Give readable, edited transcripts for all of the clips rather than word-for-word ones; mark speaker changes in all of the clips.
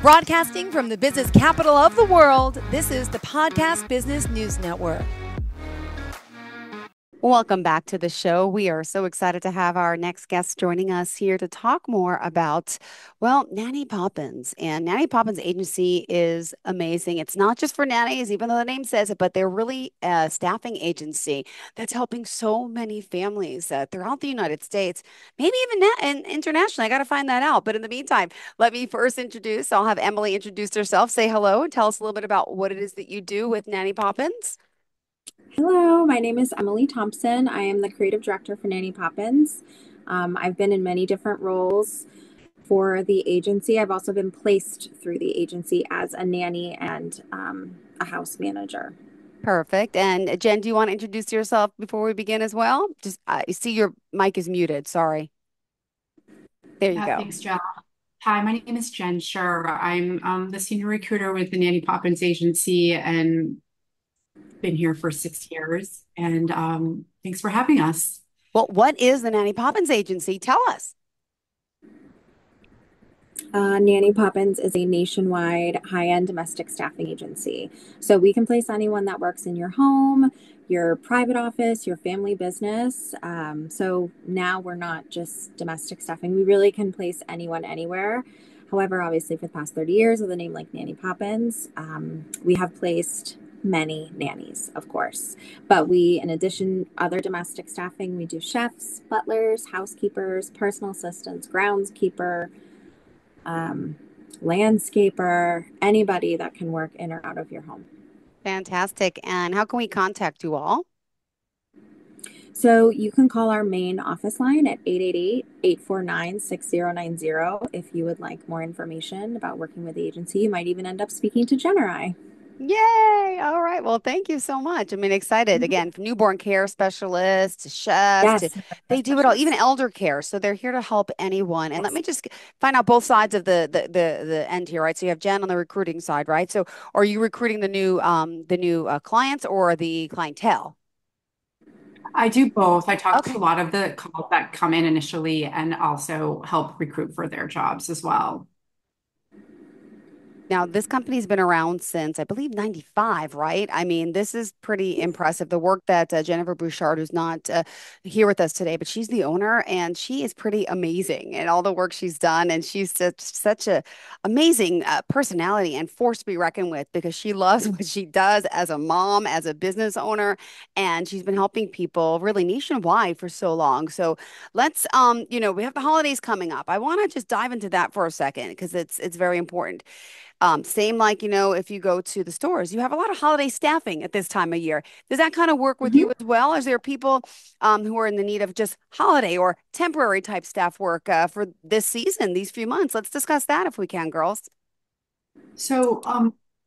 Speaker 1: Broadcasting from the business capital of the world, this is the Podcast Business News Network.
Speaker 2: Welcome back to the show. We are so excited to have our next guest joining us here to talk more about, Nanny Poppins. And Nanny Poppins Agency is amazing. It's not just for nannies, even though the name says it, but they're really a staffing agency that's helping so many families throughout the United States, maybe even and internationally. I got to find that out. But in the meantime, let me first I'll have Emily introduce herself, say hello, and tell us a little bit about what it is that you do with Nanny Poppins.
Speaker 3: Hello, my name is Emily Thompson. I am the creative director for Nanny Poppins. I've been in many different roles for the agency. I've also been placed through the agency as a nanny and a house manager.
Speaker 2: Perfect. And Jen, do you want to introduce yourself before we begin as well? Just I see your mic is muted. Sorry. There you
Speaker 4: Yeah,
Speaker 2: go.
Speaker 4: thanks, Jill. Hi, my name is Jenn Sherr. I'm the senior recruiter with the Nanny Poppins agency and been here for 6 years. And thanks for having us.
Speaker 2: Well, what is the Nanny Poppins agency? Tell us.
Speaker 3: Nanny Poppins is a nationwide high-end domestic staffing agency. So we can place anyone that works in your home, your private office, your family business. So now we're not just domestic staffing. We really can place anyone anywhere. However, obviously for the past 30 years with a name like Nanny Poppins, we have placed many nannies, of course. But we, in addition, other domestic staffing, we do chefs, butlers, housekeepers, personal assistants, groundskeeper, landscaper, anybody that can work in or out of your home.
Speaker 2: Fantastic. And how can we contact you all?
Speaker 3: So you can call our main office line at 888-849-6090 if you would like more information about working with the agency. You might even end up speaking to Jen or I.
Speaker 2: Yay. All right. Well, thank you so much. I mean, excited again, from newborn care specialists to chefs to
Speaker 3: Yes,
Speaker 2: they do it all, even elder care. So they're here to help anyone. And let me just find out both sides of the end here, right? So you have Jen on the recruiting side, right? So are you recruiting the new clients or the clientele?
Speaker 4: I do both. I talk to a
Speaker 2: Okay.
Speaker 4: lot of the calls that come in initially and also help recruit for their jobs as well.
Speaker 2: Now, this company's been around since, I believe, 95, right? I mean, this is pretty impressive. The work that Jennifer Bouchard, who's not here with us today, but she's the owner and she is pretty amazing and all the work she's done. And she's such a amazing personality and force to be reckoned with because she loves what she does as a mom, as a business owner, and she's been helping people really nationwide for so long. So let's, we have the holidays coming up. I want to just dive into that for a second because it's very important. Same like, if you go to the stores, you have a lot of holiday staffing at this time of year. Does that kind of work with you as well? Is there people who are in the need of just holiday or temporary type staff work for this season, these few months? Let's discuss that if we can, girls.
Speaker 4: So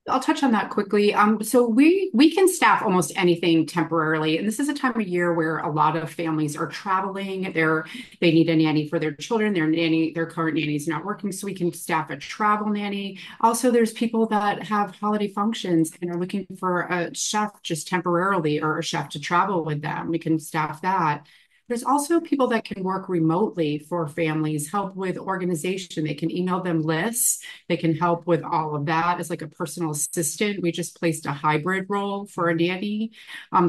Speaker 4: I'll touch on that quickly. So we can staff almost anything temporarily, and this is a time of year where a lot of families are traveling. They need a nanny for their children. Their current nanny is not working, so we can staff a travel nanny. Also, there's people that have holiday functions and are looking for a chef just temporarily or a chef to travel with them. We can staff that. There's also people that can work remotely for families, help with organization. They can email them lists. They can help with all of that as like a personal assistant. We just placed a hybrid role for a nanny.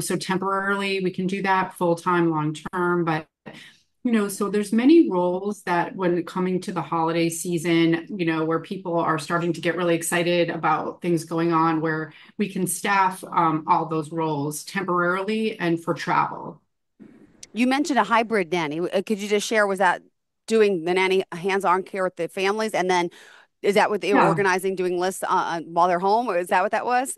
Speaker 4: So temporarily we can do that full-time, long-term, but so there's many roles that when coming to the holiday season, where people are starting to get really excited about things going on, where we can staff all those roles temporarily and for travel.
Speaker 2: You mentioned a hybrid nanny. Could you just share, was that doing the nanny hands-on care with the families? And then is that what they were
Speaker 4: Yeah.
Speaker 2: organizing, doing lists while they're home? Or is that what that was?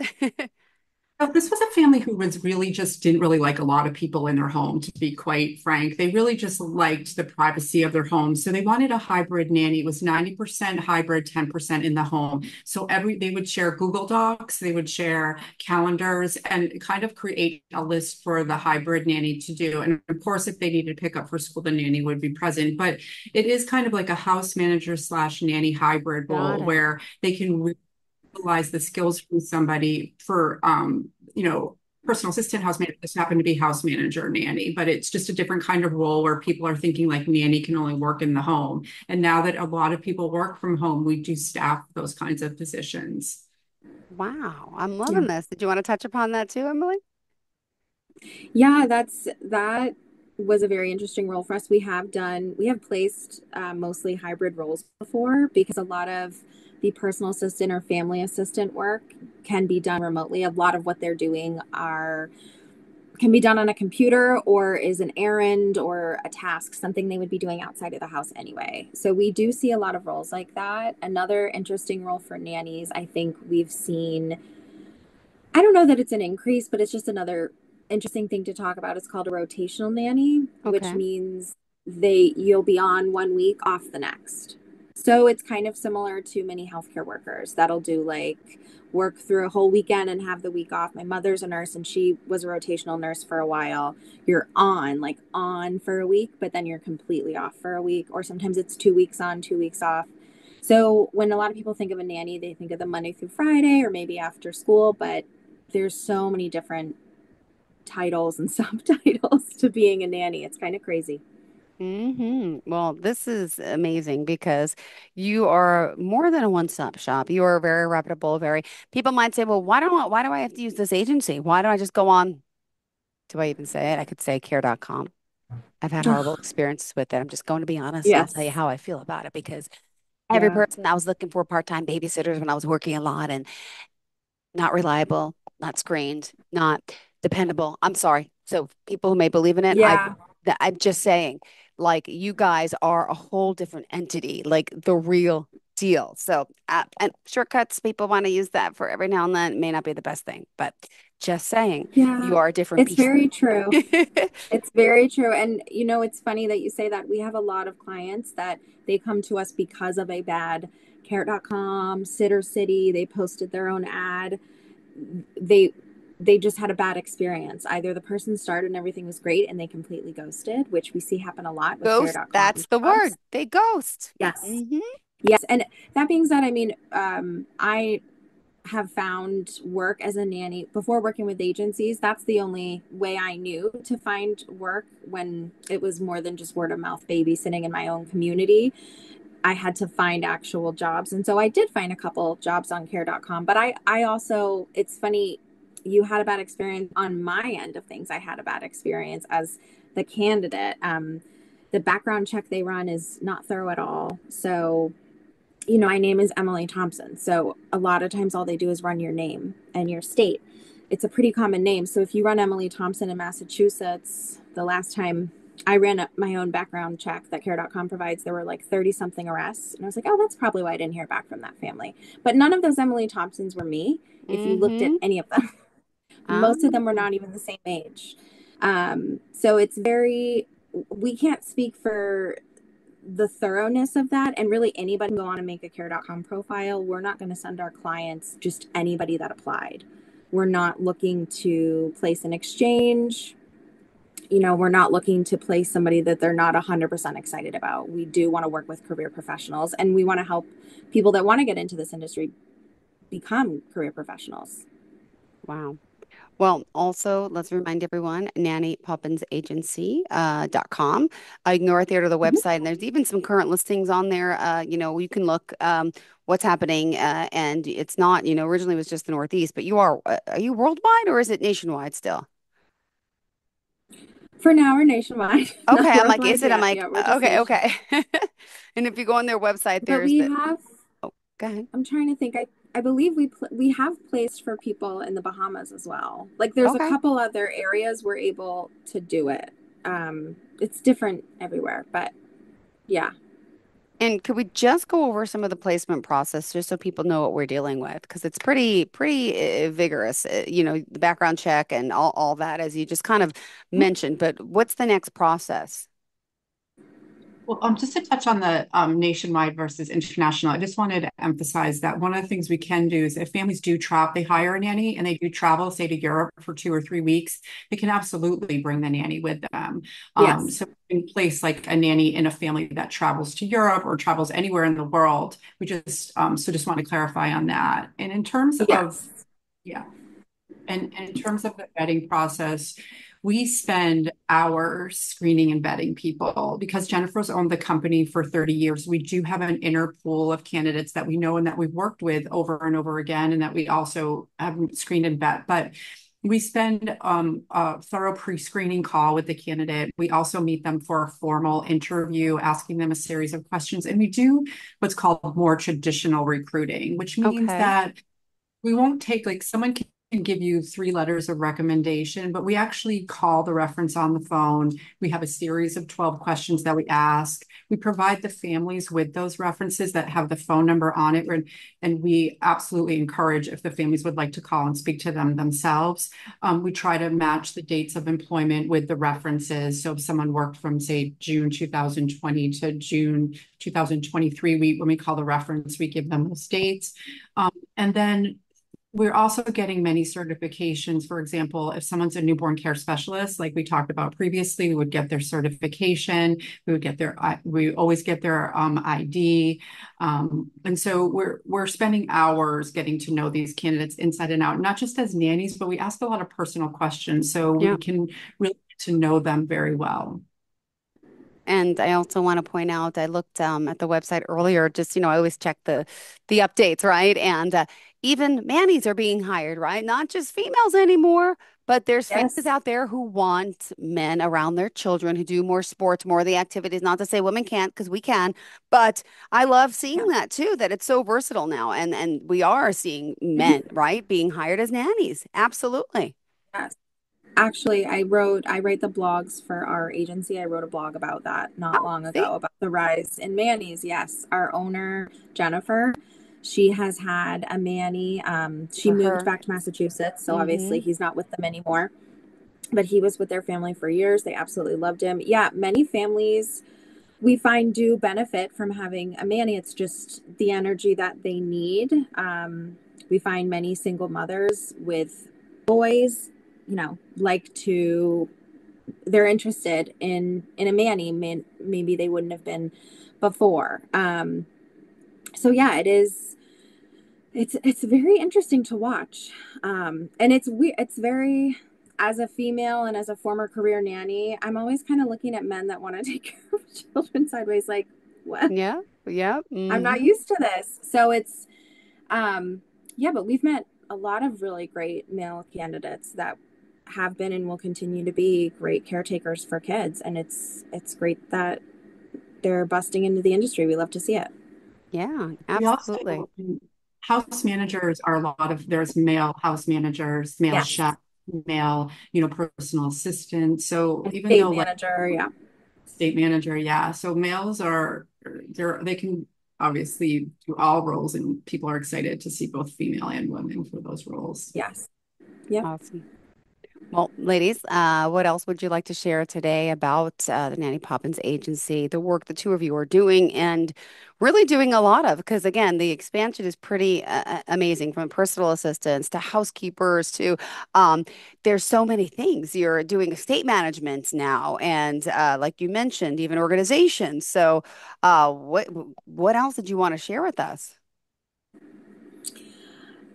Speaker 4: This was a family who was really just didn't really like a lot of people in their home, to be quite frank. They really just liked the privacy of their home. So they wanted a hybrid nanny. It was 90% hybrid, 10% in the home. So they would share Google Docs, they would share calendars and kind of create a list for the hybrid nanny to do. And of course, if they needed to pick up for school, the nanny would be present. But it is kind of like a house manager slash nanny hybrid
Speaker 2: Got
Speaker 4: role
Speaker 2: it.
Speaker 4: where they can utilize the skills from somebody for personal assistant, house manager. This happened to be house manager, nanny, but it's just a different kind of role where people are thinking like nanny can only work in the home. And now that a lot of people work from home, we do staff those kinds of positions.
Speaker 2: Wow, I'm
Speaker 3: Yeah.
Speaker 2: loving this. Did you want to touch upon that too, Emily?
Speaker 3: Yeah, that was a very interesting role for us. We have placed mostly hybrid roles before because a lot of the personal assistant or family assistant work can be done remotely. A lot of what they're doing are can be done on a computer or is an errand or a task, something they would be doing outside of the house anyway. So we do see a lot of roles like that. Another interesting role for nannies, I think we've seen, I don't know that it's an increase, but it's just another interesting thing to talk about. It's called a rotational nanny, which
Speaker 2: Okay.
Speaker 3: means you'll be on 1 week, off the next. So it's kind of similar to many healthcare workers that'll do like work through a whole weekend and have the week off. My mother's a nurse and she was a rotational nurse for a while. You're on for a week, but then you're completely off for a week, or sometimes it's 2 weeks on, 2 weeks off. So when a lot of people think of a nanny, they think of the Monday through Friday or maybe after school, but there's so many different titles and subtitles to being a nanny. It's kind of crazy.
Speaker 2: Well, this is amazing because you are more than a one-stop shop. You are very reputable, very people might say, well, why do I have to use this agency? Why don't I just go on? Do I even say it? I could say care.com. I've had horrible experiences with it. I'm just going to be honest and I'll tell you
Speaker 3: Yes.
Speaker 2: how I feel about it because every
Speaker 3: Yeah.
Speaker 2: person I was looking for part-time babysitters when I was working a lot and not reliable, not screened, not dependable. I'm sorry. So people who may believe in it,
Speaker 3: Yeah.
Speaker 2: I'm just saying, like you guys are a whole different entity, like the real deal. So, and shortcuts, people want to use that for every now and then. It may not be the best thing, but just saying,
Speaker 3: Yeah.
Speaker 2: you are a different
Speaker 3: It's
Speaker 2: beast.
Speaker 3: very true. It's very true. And it's funny that you say that. We have a lot of clients that they come to us because of a bad care.com, Sitter City, they posted their own ad. They they just had a bad experience. Either the person started and everything was great and they completely ghosted, which we see happen a lot with
Speaker 2: Ghost,
Speaker 3: care.com
Speaker 2: that's the word.
Speaker 3: jobs.
Speaker 2: They ghost.
Speaker 3: Yes.
Speaker 2: Hmm.
Speaker 3: Yes. And that being said, I mean, I have found work as a nanny before working with agencies. That's the only way I knew to find work when it was more than just word of mouth babysitting in my own community. I had to find actual jobs. And so I did find a couple jobs on care.com. But I also, it's funny, you had a bad experience on my end of things. I had a bad experience as the candidate. The background check they run is not thorough at all. So my name is Emily Thompson. So a lot of times all they do is run your name and your state. It's a pretty common name. So if you run Emily Thompson in Massachusetts, the last time I ran my own background check that care.com provides, there were like 30 something arrests. And I was like, oh, that's probably why I didn't hear back from that family. But none of those Emily Thompsons were me. If you looked at
Speaker 2: Hmm.
Speaker 3: any of them, most of them were not even the same age. So we can't speak for the thoroughness of that, and really anybody can go on and make a care.com profile. We're not going to send our clients just anybody that applied. We're not looking to place an exchange. We're not looking to place somebody that they're not 100% excited about. We do want to work with career professionals, and we want to help people that want to get into this industry become career professionals.
Speaker 2: Wow. Well, also, let's remind everyone, nannypoppinsagency.com. You can go right there to the
Speaker 3: Mhm.
Speaker 2: website, and there's even some current listings on there. You can look what's happening, and it's not, originally it was just the Northeast, but are you worldwide or is it nationwide still?
Speaker 3: For now, we're nationwide,
Speaker 2: Okay,
Speaker 3: not
Speaker 2: I'm like, is
Speaker 3: worldwide
Speaker 2: it? I'm
Speaker 3: yet.
Speaker 2: like,
Speaker 3: Yeah, we're just
Speaker 2: okay,
Speaker 3: nationwide.
Speaker 2: okay. And if you go on their website,
Speaker 3: But
Speaker 2: there's
Speaker 3: we
Speaker 2: the,
Speaker 3: have
Speaker 2: oh, go ahead.
Speaker 3: I'm trying to think. I believe we have placed for people in the Bahamas as well. Like there's a
Speaker 2: Okay.
Speaker 3: couple other areas we're able to do it. It's different everywhere, but yeah.
Speaker 2: And could we just go over some of the placement process just so people know what we're dealing with? Because it's pretty vigorous, the background check and all that, as you just kind of mentioned. But what's the next process?
Speaker 4: Well, just to touch on the nationwide versus international, I just wanted to emphasize that one of the things we can do is if families do travel, they hire a nanny and they do travel, say to Europe for 2 or 3 weeks, they can absolutely bring the nanny with them.
Speaker 3: Yes.
Speaker 4: So in place like a nanny in a family that travels to Europe or travels anywhere in the world, we just want to clarify on that. And in terms of,
Speaker 3: Yes.
Speaker 4: yeah. And in terms of the vetting process, we spend hours screening and vetting people because Jennifer's owned the company for 30 years. We do have an inner pool of candidates that we know and that we've worked with over and over again, and that we also have screened and vet. But we spend a thorough pre-screening call with the candidate. We also meet them for a formal interview, asking them a series of questions. And we do what's called more traditional recruiting, which means
Speaker 2: Okay.
Speaker 4: that we won't take like someone can give you 3 letters of recommendation, but we actually call the reference on the phone. We have a series of 12 questions that we ask. We provide the families with those references that have the phone number on it. And we absolutely encourage if the families would like to call and speak to them themselves. We try to match the dates of employment with the references. So if someone worked from, say, June 2020 to June 2023, when we call the reference, we give them those dates. And then we're also getting many certifications. For example, if someone's a newborn care specialist, like we talked about previously, we would get their certification. We always get their ID. And so we're spending hours getting to know these candidates inside and out, not just as nannies, but we ask a lot of personal questions so
Speaker 2: Yeah.
Speaker 4: we can really get to know them very well.
Speaker 2: And I also want to point out, I looked at the website earlier, just, I always check the updates, right? And even nannies are being hired, right? Not just females anymore, but there's families
Speaker 3: Yes.
Speaker 2: out there who want men around their children who do more sports, more of the activities. Not to say women can't, because we can, but I love seeing
Speaker 3: Yeah.
Speaker 2: that too, that it's so versatile now. And we are seeing
Speaker 3: Mhm.
Speaker 2: men, right, being hired as nannies. Absolutely.
Speaker 3: Yes. Actually, I write the blogs for our agency. I wrote a blog about that not
Speaker 2: Oh,
Speaker 3: long
Speaker 2: see?
Speaker 3: ago about the rise in Manny's. Yes, our owner, Jennifer, she has had a Manny. She
Speaker 2: For
Speaker 3: moved
Speaker 2: her.
Speaker 3: back to Massachusetts, so
Speaker 2: Mm-hmm.
Speaker 3: obviously he's not with them anymore. But he was with their family for years. They absolutely loved him. Yeah, many families we find do benefit from having a Manny. It's just the energy that they need. We find many single mothers with boys, like to they're interested in a Manny. Maybe they wouldn't have been before. So yeah, it is. It's very interesting to watch, and it's weird. It's very as a female and as a former career nanny, I'm always kind of looking at men that want to take care of children sideways, like what?
Speaker 2: Yeah. Yeah.
Speaker 3: I'm not
Speaker 2: Mm-hmm.
Speaker 3: used to this. So it's um, yeah, but we've met a lot of really great male candidates that have been and will continue to be great caretakers for kids, and it's great that they're busting into the industry. We love to see it.
Speaker 2: Yeah,
Speaker 4: We
Speaker 2: absolutely.
Speaker 4: also, house managers are a lot of, there's male house managers, male
Speaker 3: Yes,
Speaker 4: chef, male, personal assistant. So
Speaker 3: and
Speaker 4: even
Speaker 3: state
Speaker 4: though like
Speaker 3: manager. Yeah.
Speaker 4: state manager, yeah. So males they can obviously do all roles and people are excited to see both female and women for those roles.
Speaker 3: Yes. Yep.
Speaker 2: Awesome. Well, ladies, what else would you like to share today about the Nanny Poppins agency, the work the two of you are doing, and really doing a lot of? Because again, the expansion is pretty amazing, from personal assistants to housekeepers to there's so many things. You're doing estate management now, and like you mentioned, even organizations. So, what else did you want to share with us?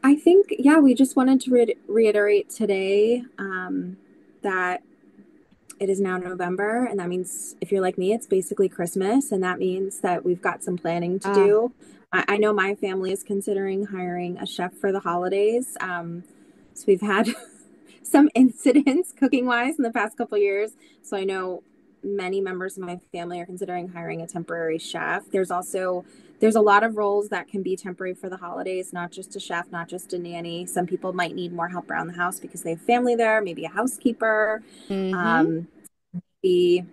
Speaker 3: I think, yeah, we just wanted to reiterate today that it is now November, and that means if you're like me, it's basically Christmas, and that means that we've got some planning to
Speaker 2: Uh,
Speaker 3: do. I know my family is considering hiring a chef for the holidays. So we've had some incidents cooking wise in the past couple of years. So I know many members of my family are considering hiring a temporary chef. There's a lot of roles that can be temporary for the holidays, not just a chef, not just a nanny. Some people might need more help around the house because they have family there, maybe a housekeeper.
Speaker 2: mm-hmm.
Speaker 3: Um, the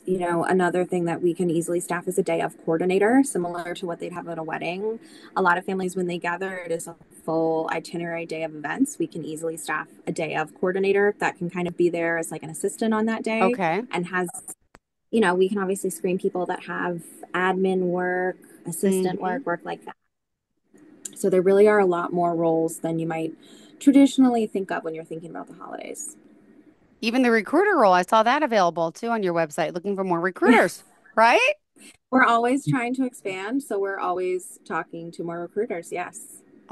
Speaker 3: Another thing that we can easily staff is a day of coordinator, similar to what they'd have at a wedding. A lot of families, when they gather, it is a full itinerary day of events. We can easily staff a day of coordinator that can kind of be there as like an assistant on that day
Speaker 2: Okay.
Speaker 3: and we can obviously screen people that have admin work, assistant
Speaker 2: Mm-hmm.
Speaker 3: work like that. So there really are a lot more roles than you might traditionally think of when you're thinking about the holidays.
Speaker 2: Even the recruiter role, I saw that available too on your website, looking for more recruiters, right?
Speaker 3: We're always trying to expand, so we're always talking to more recruiters. Yes.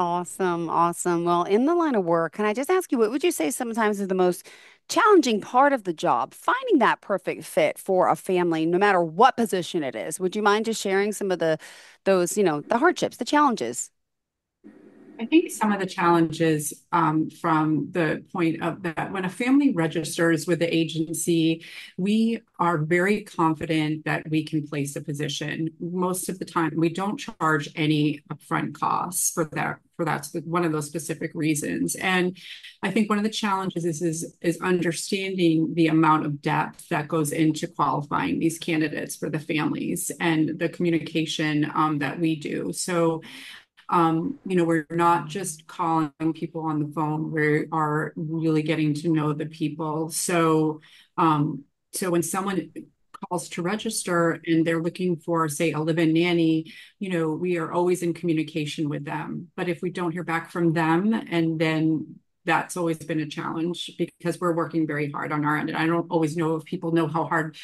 Speaker 2: Awesome, awesome. Well, in the line of work, can I just ask you, what would you say sometimes is the most challenging part of the job? Finding that perfect fit for a family, no matter what position it is. Would you mind just sharing some of those, the hardships, the challenges?
Speaker 4: I think some of the challenges from the point of that when a family registers with the agency, we are very confident that we can place a position. Most of the time, we don't charge any upfront costs for that. For that's one of those specific reasons. And I think one of the challenges is understanding the amount of depth that goes into qualifying these candidates for the families and the communication that we do. So we're not just calling people on the phone. We are really getting to know the people. So when someone calls to register and they're looking for, say, a live-in nanny, we are always in communication with them. But if we don't hear back from them, and then that's always been a challenge because we're working very hard on our end. And I don't always know if people know how hard,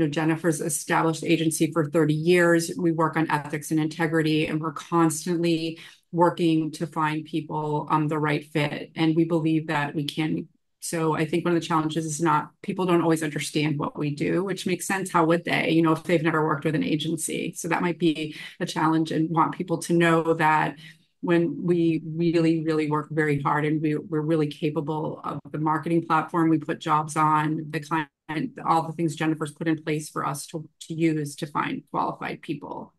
Speaker 4: Jennifer's established agency for 30 years. We work on ethics and integrity, and we're constantly working to find people the right fit. And we believe that we can. So I think one of the challenges is not people don't always understand what we do, which makes sense. How would they, if they've never worked with an agency? So that might be a challenge, and want people to know that when we really, really work very hard and we're really capable of the marketing platform we put jobs on, the client, all the things Jennifer's put in place for us to use to find qualified people.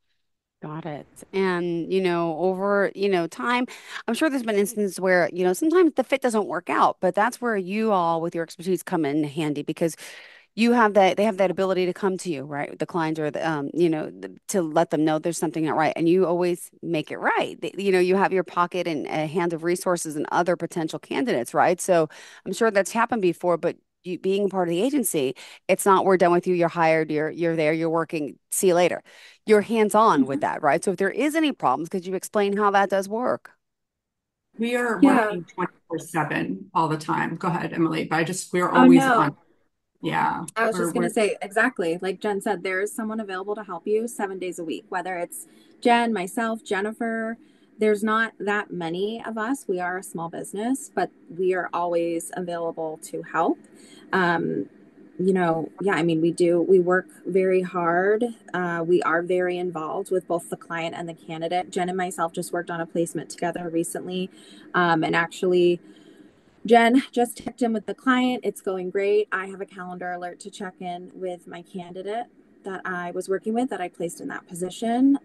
Speaker 2: Got it. And, over, time, I'm sure there's been instances where, sometimes the fit doesn't work out, but that's where you all with your expertise come in handy because they have that ability to come to you, right? The clients or to let them know there's something not right. And you always make it right. You have your pocket and a hand of resources and other potential candidates, right? So I'm sure that's happened before, but you being part of the agency, it's not we're done with you, you're hired, you're there, you're working, see you later. You're hands-on with that, right? So if there is any problems, could you explain how that does work?
Speaker 4: We are
Speaker 3: Yeah.
Speaker 4: working 24/7 all the time. Go ahead, Emily. But we're
Speaker 3: Oh,
Speaker 4: always on.
Speaker 3: no.
Speaker 4: Yeah.
Speaker 3: I was
Speaker 4: We're,
Speaker 3: just going to
Speaker 4: we're
Speaker 3: say exactly. Like Jen said, there is someone available to help you 7 days a week, whether it's Jen, myself, Jennifer. There's not that many of us. We are a small business, but we are always available to help. Um, yeah, I mean, we work very hard. We are very involved with both the client and the candidate. Jen and myself just worked on a placement together recently. And actually, Jen just checked in with the client. It's going great. I have a calendar alert to check in with my candidate that I was working with that I placed in that position.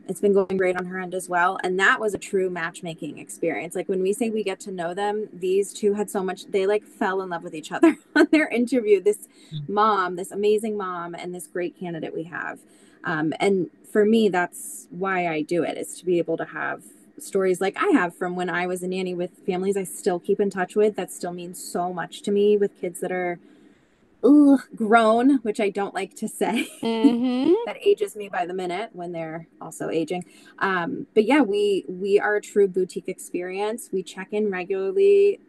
Speaker 3: It's been going great on her end as well. And that was a true matchmaking experience. Like when we say we get to know them, these two had so much, they like fell in love with each other on their interview. This mom, this amazing mom, and this great candidate we have. And for me, that's why I do it, is to be able to have stories like I have from when I was a nanny with families I still keep in touch with. That still means so much to me, with kids that are grown, which I don't like to say.
Speaker 2: Mm-hmm.
Speaker 3: That ages me by the minute when they're also aging. But yeah, we are a true boutique experience. We check in regularly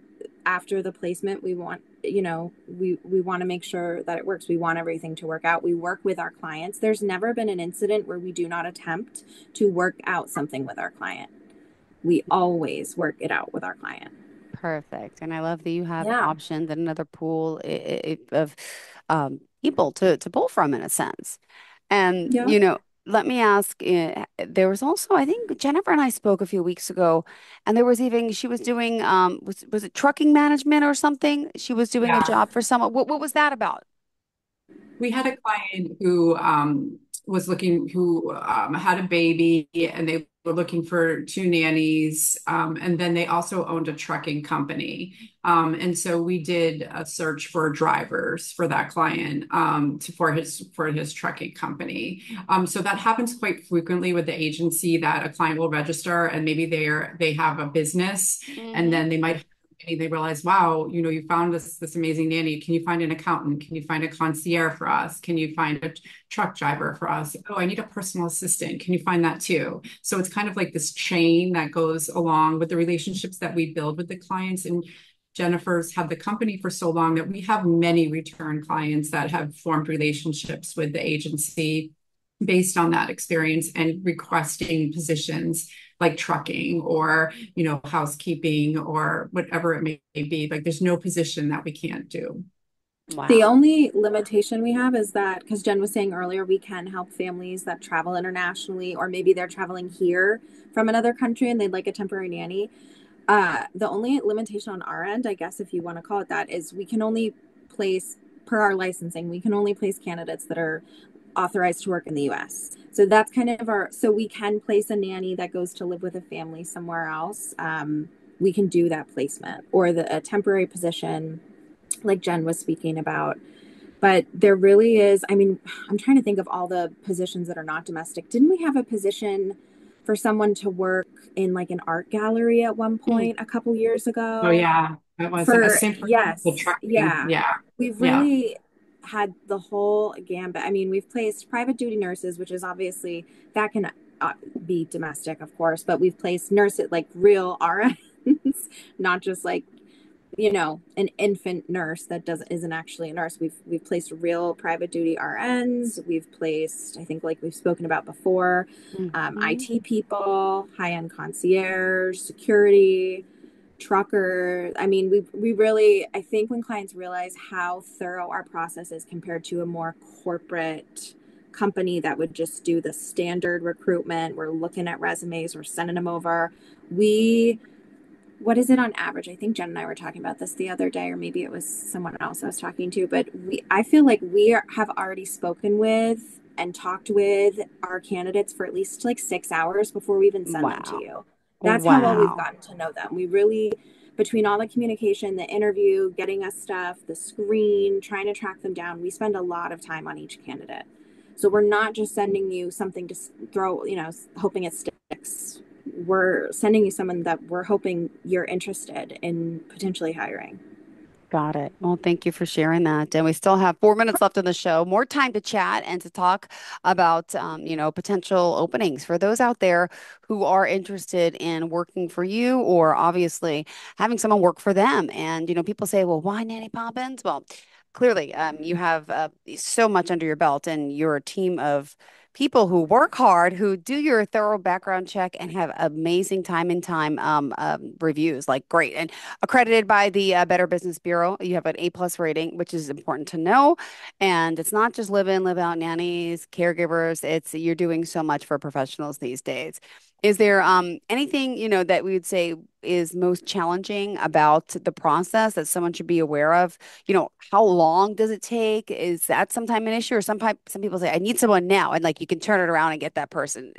Speaker 3: after the placement. We want, we want to make sure that it works. We want everything to work out. We work with our clients. There's never been an incident where we do not attempt to work out something with our client. We always work it out with our client.
Speaker 2: Perfect. And I love that you have
Speaker 3: Yeah.
Speaker 2: options and another pool of people to pull from in a sense. And,
Speaker 3: Yeah.
Speaker 2: let me ask, there was also, I think Jennifer and I spoke a few weeks ago, and there was even, she was doing, was it trucking management or something? She was doing a
Speaker 4: Yeah.
Speaker 2: job for someone. What was that about?
Speaker 4: We had a client who who had a baby, and they were looking for two nannies. And then they also owned a trucking company. And so we did a search for drivers for that client for his trucking company. So that happens quite frequently with the agency, that a client will register and maybe they have a business, and
Speaker 2: Mm-hmm.
Speaker 4: then they realize, wow, you found this amazing nanny. Can you find an accountant? Can you find a concierge for us? Can you find a truck driver for us? Oh, I need a personal assistant. Can you find that too? So it's kind of like this chain that goes along with the relationships that we build with the clients. And Jennifer's had the company for so long that we have many return clients that have formed relationships with the agency. based on that experience and requesting positions like trucking or, housekeeping or whatever it may be. Like there's no position that we can't do.
Speaker 3: The
Speaker 2: Wow.
Speaker 3: only limitation we have is that, because Jen was saying earlier, we can help families that travel internationally, or maybe they're traveling here from another country and they'd like a temporary nanny. The only limitation on our end, I guess, if you want to call it that, is we can only place, per our licensing, we can only place candidates that are authorized to work in the US. So that's kind of so we can place a nanny that goes to live with a family somewhere else. We can do that placement or a temporary position like Jen was speaking about. But there really is, I mean, I'm trying to think of all the positions that are not domestic. Didn't we have a position for someone to work in like an art gallery at one
Speaker 2: Mm.
Speaker 3: point a couple years
Speaker 4: Oh
Speaker 3: ago?
Speaker 4: yeah, that was
Speaker 3: For,
Speaker 4: same for the
Speaker 3: yes,
Speaker 4: trucking.
Speaker 3: yeah.
Speaker 4: Yeah,
Speaker 3: We've
Speaker 4: yeah.
Speaker 3: really had the whole gambit. I mean, we've placed private duty nurses, which is obviously that can be domestic, of course, but we've placed nurses like real RNs, not just like an infant nurse that isn't actually a nurse. We've placed real private duty RNs. We've placed, I think, like we've spoken about before,
Speaker 2: Mhm.
Speaker 3: IT people, high end concierge, security, trucker. I mean, we really, I think when clients realize how thorough our process is compared to a more corporate company that would just do the standard recruitment, we're looking at resumes, we're sending them over. We what is it on average? I think Jen and I were talking about this the other day, or maybe it was someone else I was talking to, but I feel like have already spoken with and talked with our candidates for at least like 6 hours before we even send them to
Speaker 2: Wow.
Speaker 3: you. That's how well we've
Speaker 2: Wow.
Speaker 3: gotten to know them. We really, between all the communication, the interview, getting us stuff, the screen, trying to track them down, we spend a lot of time on each candidate. So we're not just sending you something to throw, hoping it sticks. We're sending you someone that we're hoping you're interested in potentially hiring.
Speaker 2: Got it. Well, thank you for sharing that. And we still have 4 minutes left in the show. More time to chat and to talk about, potential openings for those out there who are interested in working for you or obviously having someone work for them. And, people say, well, why Nanny Poppins? Well, clearly, you have so much under your belt and you're a team of people who work hard, who do your thorough background check and have amazing time and time reviews, like great. And accredited by the Better Business Bureau. You have an A+ rating, which is important to know. And it's not just live in, live out nannies, caregivers. It's you're doing so much for professionals these days. Is there anything, that we would say is most challenging about the process that someone should be aware of? How long does it take? Is that sometime an issue? Or some people say, I need someone now, and like you can turn it around and get that person.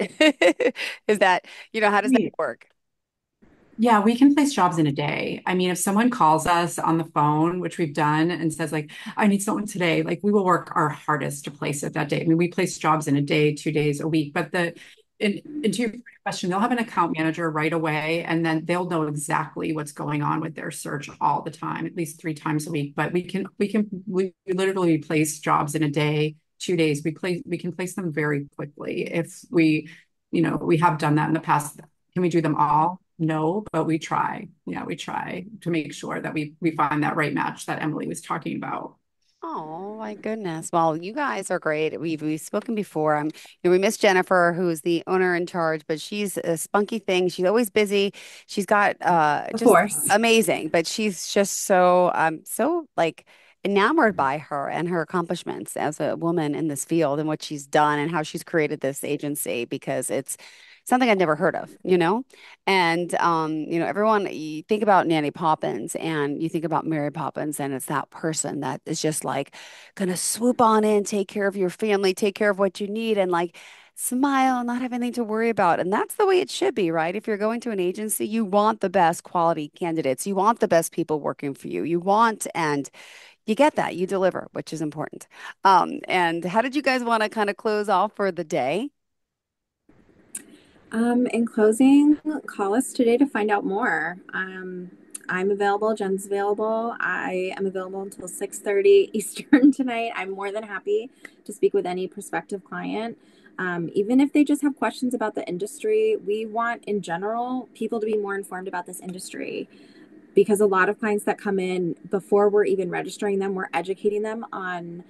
Speaker 2: Is that, how does that work?
Speaker 4: Yeah, we can place jobs in a day. I mean, if someone calls us on the phone, which we've done, and says like, I need someone today, like we will work our hardest to place it that day. I mean, we place jobs in a day, 2 days, a week, but into your question, they'll have an account manager right away, and then they'll know exactly what's going on with their search all the time, at least 3 times a week. But we literally place jobs in a day, 2 days. We can place them very quickly if we have done that in the past. Can we do them all? No, but we try. Yeah, we try to make sure that we find that right match that Emily was talking about.
Speaker 2: Oh my goodness. Well, you guys are great. We've spoken before. We miss Jennifer, who's the owner in charge, but she's a spunky thing. She's always busy. She's got
Speaker 3: Of
Speaker 2: just
Speaker 3: course.
Speaker 2: amazing, but she's just so like enamored by her and her accomplishments as a woman in this field and what she's done and how she's created this agency because it's something I'd never heard of, And everyone you think about Nanny Poppins and you think about Mary Poppins, and it's that person that is just like gonna swoop on in, take care of your family, take care of what you need, and like smile, not have anything to worry about. And that's the way it should be, right? If you're going to an agency, you want the best quality candidates, you want the best people working for you. You want and you get that, you deliver, which is important. And how did you guys want to kind of close off for the day?
Speaker 3: In closing, call us today to find out more. I'm available. Jen's available. I am available until 6:30 Eastern tonight. I'm more than happy to speak with any prospective client. Even if they just have questions about the industry, we want in general people to be more informed about this industry because a lot of clients that come in before we're even registering them, we're educating them on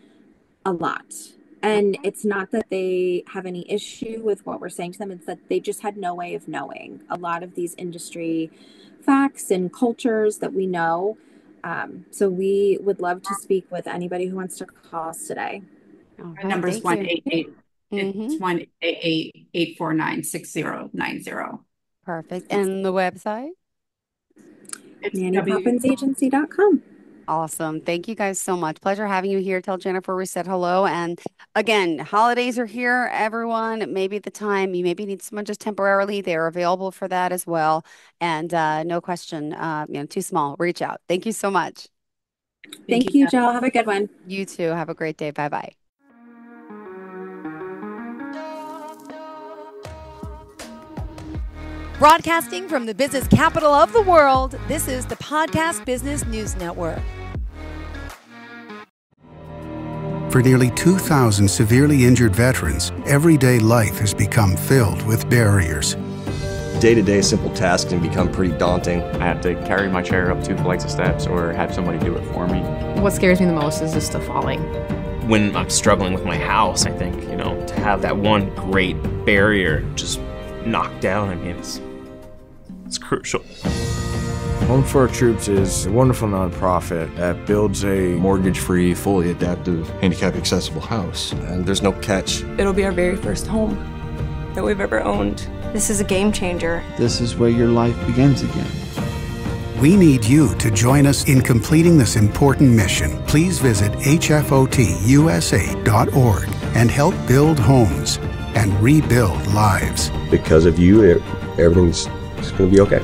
Speaker 3: a lot. And it's not that they have any issue with what we're saying to them, it's that they just had no way of knowing a lot of these industry facts and cultures that we know. So we would love to speak with anybody who wants to call us today.
Speaker 2: All
Speaker 4: Our number is
Speaker 2: right, thank you.
Speaker 4: 188. It's 1-888-849-6090.
Speaker 2: Perfect. And the website?
Speaker 4: It's
Speaker 3: NannyPoppinsagency.com.
Speaker 2: Awesome. Thank you guys so much. Pleasure having you here. Tell Jennifer we said hello. And again, holidays are here, everyone. Maybe at the time you maybe need someone just temporarily. They're available for that as well. And no question, too small. Reach out. Thank you so much.
Speaker 3: Thank you, Jill. Have a good one.
Speaker 2: You too. Have a great day. Bye-bye.
Speaker 1: Broadcasting from the business capital of the world, this is the Podcast Business News Network.
Speaker 5: For nearly 2,000 severely injured veterans, everyday life has become filled with barriers.
Speaker 6: Day-to-day simple tasks can become pretty daunting.
Speaker 7: I have to carry my chair up 2 flights of steps or have somebody do it for me.
Speaker 8: What scares me the most is just the falling.
Speaker 9: When I'm struggling with my house, I think, to have that one great barrier just knocked down, I mean, it's crucial.
Speaker 10: Home for Our Troops is a wonderful nonprofit that builds a
Speaker 6: Mortgage-free, fully adaptive, handicap-accessible house. And there's no catch.
Speaker 11: It'll be our very first home that we've ever owned. This is a game changer.
Speaker 12: This is where your life begins again.
Speaker 5: We need you to join us in completing this important mission. Please visit hfotusa.org and help build homes and rebuild lives.
Speaker 6: Because of you, everything's going to be okay.